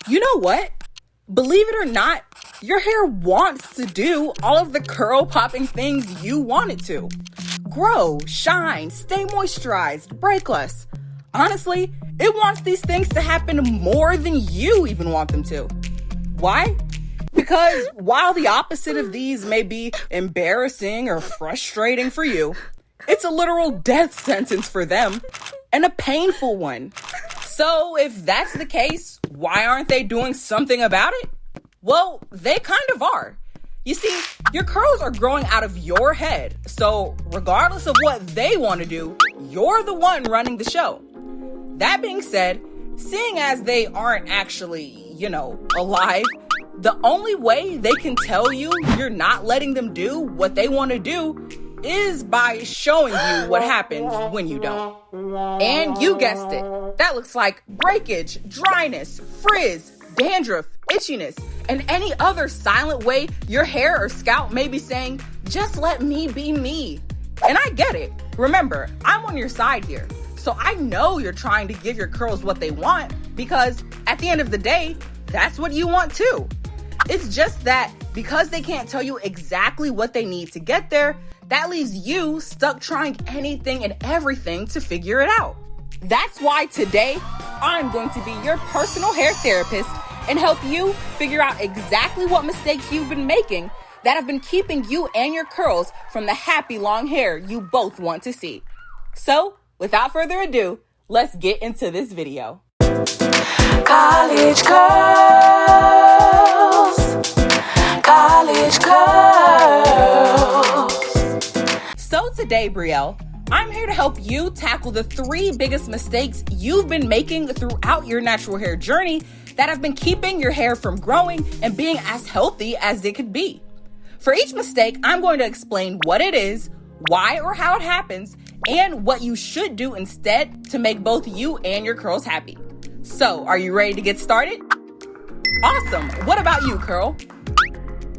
You know what? Believe it or not, your hair wants to do all of the curl popping things you want it to. Grow, shine, stay moisturized, break less. Honestly, it wants these things to happen more than you even want them to. Why? Because while the opposite of these may be embarrassing or frustrating for you, it's a literal death sentence for them and a painful one. So if that's the case, why aren't they doing something about it? Well, they kind of are. You see, your curls are growing out of your head. So regardless of what they want to do, you're the one running the show. That being said, seeing as they aren't actually, alive, the only way they can tell you you're not letting them do what they want to do is by showing you what happens when you don't. And you guessed it. That looks like breakage, dryness, frizz, dandruff, itchiness, and any other silent way your hair or scalp may be saying, just let me be me. And I get it. Remember, I'm on your side here. So I know you're trying to give your curls what they want because at the end of the day, that's what you want too. It's just that because they can't tell you exactly what they need to get there, that leaves you stuck trying anything and everything to figure it out. That's why today, I'm going to be your personal hair therapist and help you figure out exactly what mistakes you've been making that have been keeping you and your curls from the happy long hair you both want to see. So, without further ado, let's get into this video. College girls, college girls. So today, Brielle, I'm here to help you tackle the 3 biggest mistakes you've been making throughout your natural hair journey that have been keeping your hair from growing and being as healthy as it could be. For each mistake, I'm going to explain what it is, why or how it happens, and what you should do instead to make both you and your curls happy. So, are you ready to get started? Awesome. What about you, Curl?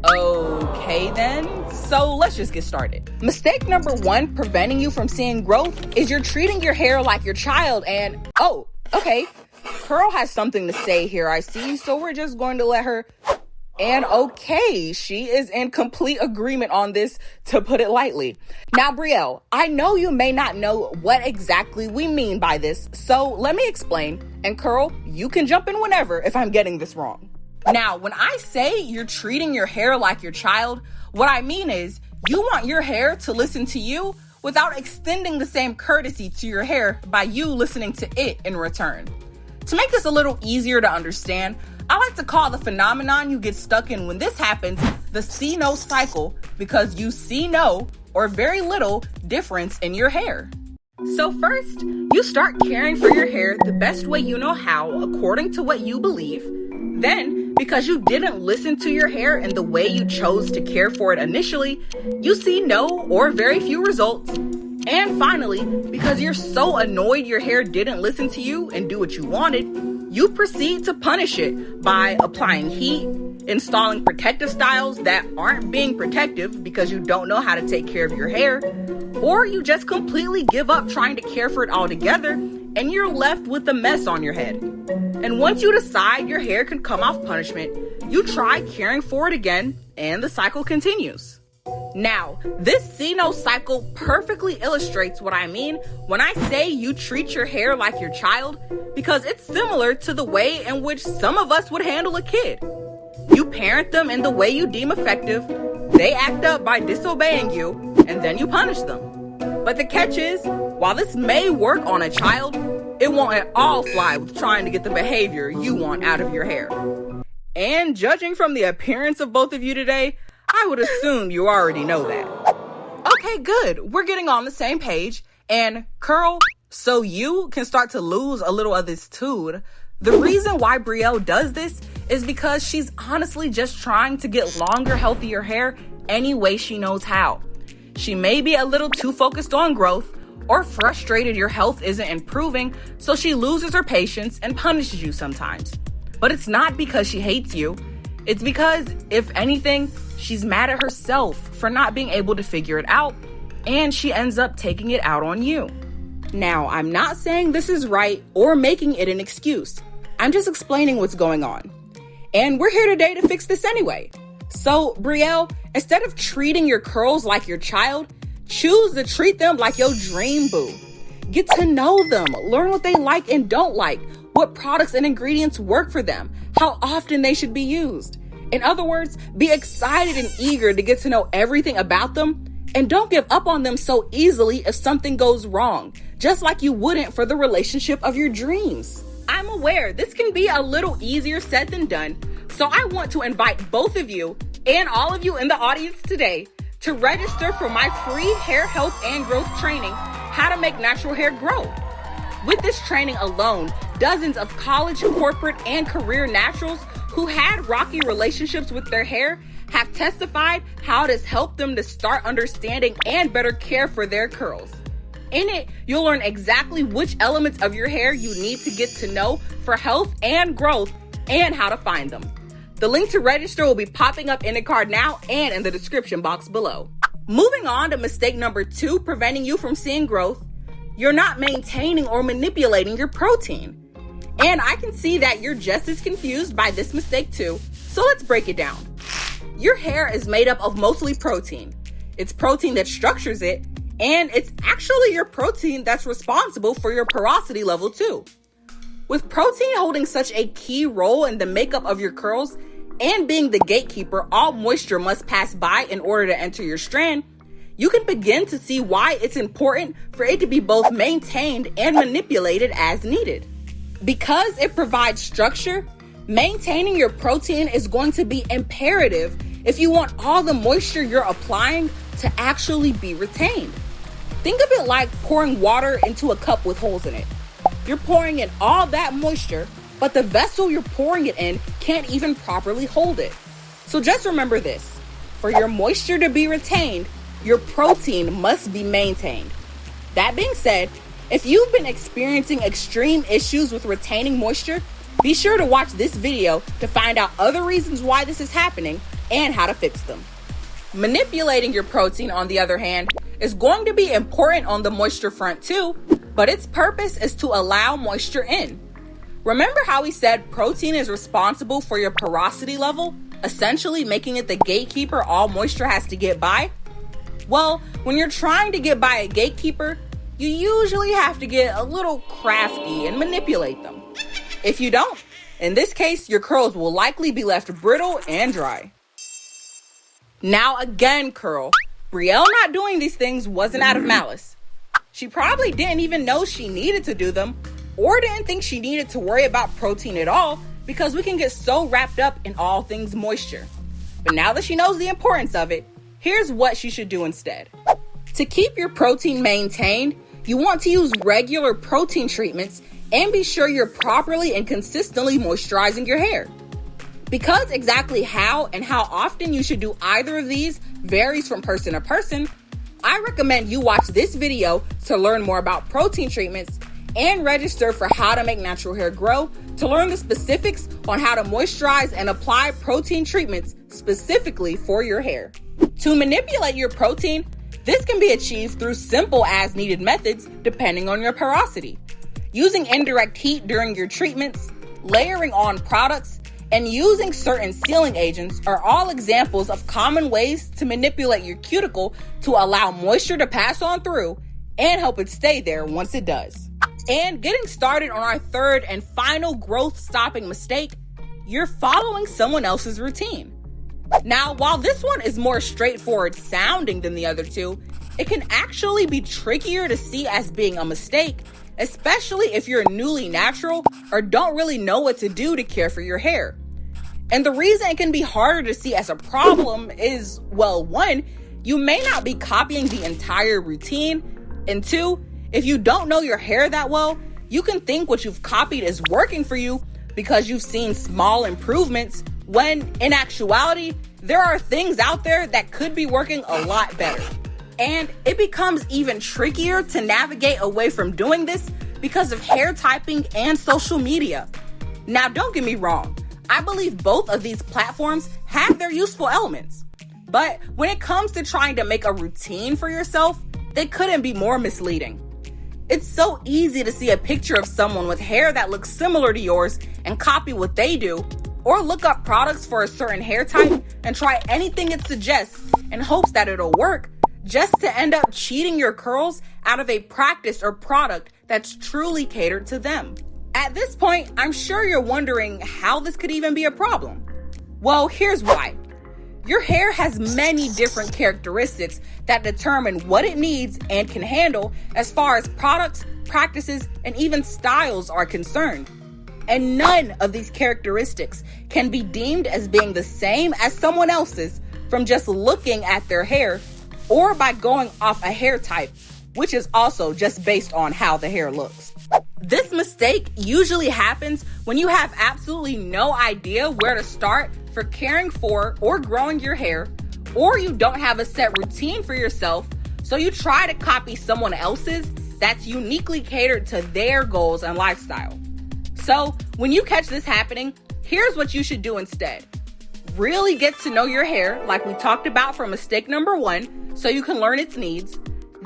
Okay then, so let's just get started. Mistake number 1 preventing you from seeing growth is you're treating your hair like your child and, okay, Curl has something to say here, I see, so we're just going to let her, and okay, she is in complete agreement on this, to put it lightly. Now, Brielle, I know you may not know what exactly we mean by this, so let me explain, and Curl, you can jump in whenever if I'm getting this wrong. Now, when I say you're treating your hair like your child, what I mean is you want your hair to listen to you without extending the same courtesy to your hair by you listening to it in return. To make this a little easier to understand, I like to call the phenomenon you get stuck in when this happens the see-no cycle because you see no or very little difference in your hair. So first, you start caring for your hair the best way you know how according to what you believe. Then, because you didn't listen to your hair in the way you chose to care for it initially, you see no or very few results. And finally, because you're so annoyed your hair didn't listen to you and do what you wanted, you proceed to punish it by applying heat, installing protective styles that aren't being protective because you don't know how to take care of your hair, or you just completely give up trying to care for it altogether and you're left with a mess on your head. And once you decide your hair can come off punishment, you try caring for it again, and the cycle continues. Now, this see-no cycle perfectly illustrates what I mean when I say you treat your hair like your child, because it's similar to the way in which some of us would handle a kid. You parent them in the way you deem effective, they act up by disobeying you, and then you punish them. But the catch is, while this may work on a child, it won't at all fly with trying to get the behavior you want out of your hair. And judging from the appearance of both of you today, I would assume you already know that. Okay, good. We're getting on the same page. And Curl, so you can start to lose a little of this tood. The reason why Brielle does this is because she's honestly just trying to get longer, healthier hair any way she knows how. She may be a little too focused on growth or frustrated your health isn't improving, so she loses her patience and punishes you sometimes. But it's not because she hates you. It's because, if anything, she's mad at herself for not being able to figure it out, and she ends up taking it out on you. Now, I'm not saying this is right or making it an excuse. I'm just explaining what's going on. And we're here today to fix this anyway. So, Brielle, instead of treating your curls like your child, choose to treat them like your dream boo. Get to know them, learn what they like and don't like, what products and ingredients work for them, how often they should be used. In other words, be excited and eager to get to know everything about them, and don't give up on them so easily if something goes wrong, just like you wouldn't for the relationship of your dreams. I'm aware this can be a little easier said than done, so I want to invite both of you and all of you in the audience today to register for my free hair health and growth training, How to Make Natural Hair Grow. With this training alone, dozens of college, corporate, and career naturals who had rocky relationships with their hair have testified how it has helped them to start understanding and better care for their curls. In it, you'll learn exactly which elements of your hair you need to get to know for health and growth and how to find them. The link to register will be popping up in the card now and in the description box below. Moving on to mistake number 2, preventing you from seeing growth, you're not maintaining or manipulating your protein. And I can see that you're just as confused by this mistake too, so let's break it down. Your hair is made up of mostly protein. It's protein that structures it, and it's actually your protein that's responsible for your porosity level too. With protein holding such a key role in the makeup of your curls and being the gatekeeper all moisture must pass by in order to enter your strand, you can begin to see why it's important for it to be both maintained and manipulated as needed. Because it provides structure, maintaining your protein is going to be imperative if you want all the moisture you're applying to actually be retained. Think of it like pouring water into a cup with holes in it. You're pouring in all that moisture, but the vessel you're pouring it in can't even properly hold it. So just remember this: for your moisture to be retained, your protein must be maintained. That being said, if you've been experiencing extreme issues with retaining moisture, be sure to watch this video to find out other reasons why this is happening and how to fix them. Manipulating your protein, on the other hand, is going to be important on the moisture front too, but its purpose is to allow moisture in. Remember how we said protein is responsible for your porosity level, essentially making it the gatekeeper all moisture has to get by? Well, when you're trying to get by a gatekeeper, you usually have to get a little crafty and manipulate them. If you don't, in this case, your curls will likely be left brittle and dry. Now again, curl, Brielle not doing these things wasn't out of malice. She probably didn't even know she needed to do them, or didn't think she needed to worry about protein at all, because we can get so wrapped up in all things moisture. But now that she knows the importance of it, here's what she should do instead. To keep your protein maintained, you want to use regular protein treatments and be sure you're properly and consistently moisturizing your hair. Because exactly how and how often you should do either of these varies from person to person, I recommend you watch this video to learn more about protein treatments and register for How to Make Natural Hair Grow to learn the specifics on how to moisturize and apply protein treatments specifically for your hair. To manipulate your protein, this can be achieved through simple as needed methods depending on your porosity. Using indirect heat during your treatments, layering on products, and using certain sealing agents are all examples of common ways to manipulate your cuticle to allow moisture to pass on through and help it stay there once it does. And getting started on our third and final growth-stopping mistake, you're following someone else's routine. Now, while this one is more straightforward sounding than the other two, it can actually be trickier to see as being a mistake, especially if you're newly natural or don't really know what to do to care for your hair. And the reason it can be harder to see as a problem is, well, one, you may not be copying the entire routine, and two, if you don't know your hair that well, you can think what you've copied is working for you because you've seen small improvements, when in actuality, there are things out there that could be working a lot better. And it becomes even trickier to navigate away from doing this because of hair typing and social media. Now, don't get me wrong. I believe both of these platforms have their useful elements. But when it comes to trying to make a routine for yourself, they couldn't be more misleading. It's so easy to see a picture of someone with hair that looks similar to yours and copy what they do, or look up products for a certain hair type and try anything it suggests in hopes that it'll work, just to end up cheating your curls out of a practice or product that's truly catered to them. At this point, I'm sure you're wondering how this could even be a problem. Well, here's why. Your hair has many different characteristics that determine what it needs and can handle as far as products, practices, and even styles are concerned. And none of these characteristics can be deemed as being the same as someone else's from just looking at their hair or by going off a hair type, which is also just based on how the hair looks. This mistake usually happens when you have absolutely no idea where to start for caring for or growing your hair, or you don't have a set routine for yourself, so you try to copy someone else's that's uniquely catered to their goals and lifestyle. So when you catch this happening, here's what you should do instead. Really get to know your hair, like we talked about for mistake number 1, so you can learn its needs.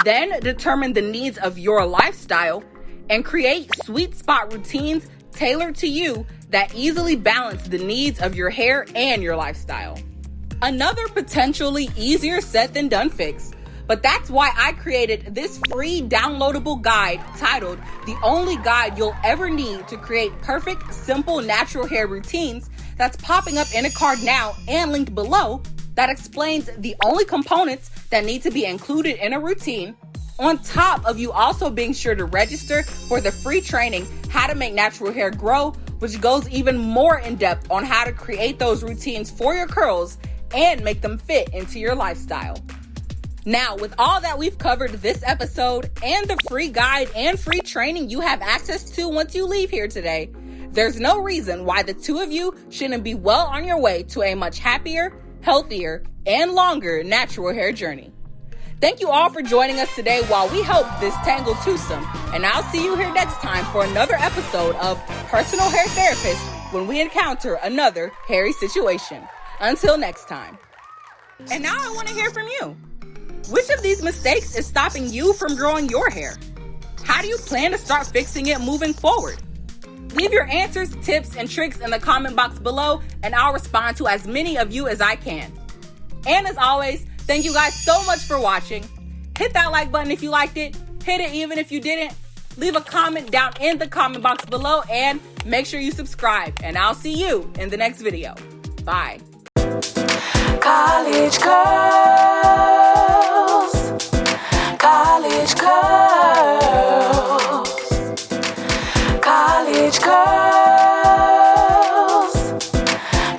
Then determine the needs of your lifestyle and create sweet spot routines tailored to you that easily balance the needs of your hair and your lifestyle. Another potentially easier said than done fix, but that's why I created this free downloadable guide titled The Only Guide You'll Ever Need to Create Perfect, Simple, Natural Hair Routines, that's popping up in a card now and linked below, that explains the only components that need to be included in a routine, on top of you also being sure to register for the free training, How to Make Natural Hair Grow, which goes even more in depth on how to create those routines for your curls and make them fit into your lifestyle. Now, with all that we've covered this episode and the free guide and free training you have access to once you leave here today, there's no reason why the two of you shouldn't be well on your way to a much happier, healthier, and longer natural hair journey. Thank you all for joining us today while we help this tangled twosome, and I'll see you here next time for another episode of Personal Hair Therapist when we encounter another hairy situation. Until next time. And now I want to hear from you. Which of these mistakes is stopping you from growing your hair? How do you plan to start fixing it moving forward? Leave your answers, tips, and tricks in the comment box below, and I'll respond to as many of you as I can. And as always, thank you guys so much for watching. Hit that like button if you liked it. Hit it even if you didn't. Leave a comment down in the comment box below, and make sure you subscribe. And I'll see you in the next video. Bye. College girls, college girls, college girls,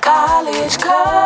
college girls.